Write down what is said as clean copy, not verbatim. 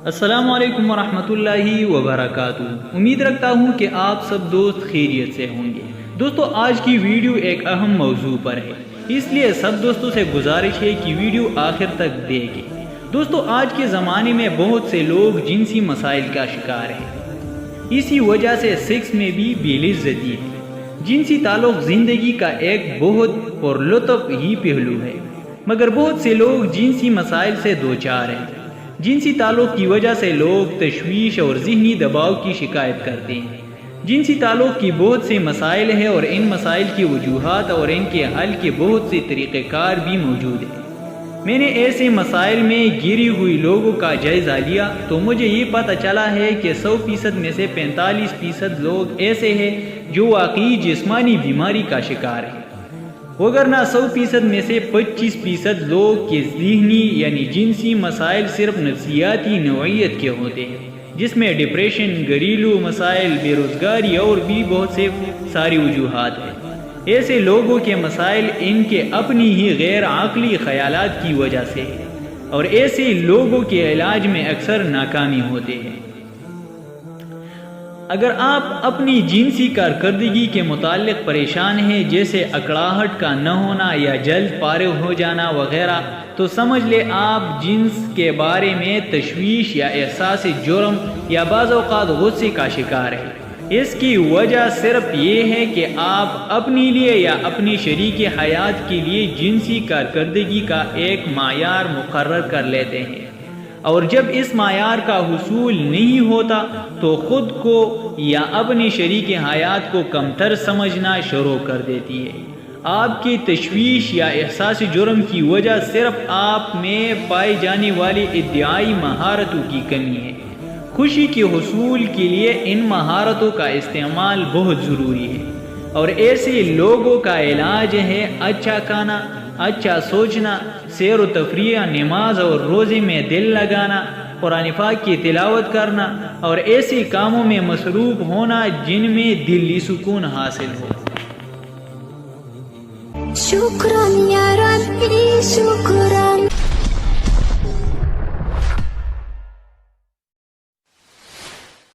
السلام علیکم ورحمۃ اللہ وبرکاتہ۔ امید رکھتا ہوں کہ آپ سب دوست خیریت سے ہوں گے۔ دوستو، آج کی ویڈیو ایک اہم موضوع پر ہے، اس لیے سب دوستوں سے گزارش ہے کہ ویڈیو آخر تک دیکھیں۔ دوستو، آج کے زمانے میں بہت سے لوگ جنسی مسائل کا شکار ہیں، اسی وجہ سے سیکس میں بھی بے لذتی ہے۔ جنسی تعلق زندگی کا ایک بہت پرلطف ہی پہلو ہے، مگر بہت سے لوگ جنسی مسائل سے دوچار ہیں۔ جنسی تعلق کی وجہ سے لوگ تشویش اور ذہنی دباؤ کی شکایت کرتے ہیں۔ جنسی تعلق کی بہت سے مسائل ہیں اور ان مسائل کی وجوہات اور ان کے حل کے بہت سے طریقہ کار بھی موجود ہیں۔ میں نے ایسے مسائل میں گھری ہوئی لوگوں کا جائزہ لیا تو مجھے یہ پتہ چلا ہے کہ 100% میں سے 45% لوگ ایسے ہیں جو واقعی جسمانی بیماری کا شکار ہیں، وگرنہ 100% میں سے 25% لوگ کے ذہنی یعنی جنسی مسائل صرف نفسیاتی نوعیت کے ہوتے ہیں، جس میں ڈپریشن، گھریلو مسائل، بے روزگاری اور بھی بہت سے ساری وجوہات ہیں۔ ایسے لوگوں کے مسائل ان کے اپنی ہی غیر عقلی خیالات کی وجہ سے ہے، اور ایسے لوگوں کے علاج میں اکثر ناکامی ہوتے ہیں۔ اگر آپ اپنی جنسی کارکردگی کے متعلق پریشان ہیں، جیسے اکڑاہٹ کا نہ ہونا یا جلد فارغ ہو جانا وغیرہ، تو سمجھ لیں آپ جنس کے بارے میں تشویش یا احساس جرم یا بعض اوقات غصے کا شکار ہیں۔ اس کی وجہ صرف یہ ہے کہ آپ اپنے لیے یا اپنی شریک حیات کے لیے جنسی کارکردگی کا ایک معیار مقرر کر لیتے ہیں، اور جب اس معیار کا حصول نہیں ہوتا تو خود کو یا اپنی شریک حیات کو کمتر سمجھنا شروع کر دیتی ہے۔ آپ کی تشویش یا احساس جرم کی وجہ صرف آپ میں پائی جانے والی ادعائی مہارتوں کی کمی ہے۔ خوشی کے حصول کے لیے ان مہارتوں کا استعمال بہت ضروری ہے، اور ایسے لوگوں کا علاج ہے اچھا کھانا، اچھا سوچنا، سیر و تفریح، نماز اور روزے میں دل لگانا، قرآن پاک کی تلاوت کرنا اور ایسے کاموں میں مصروف ہونا جن میں دلی سکون حاصل ہو۔ شکران یا ربی شکر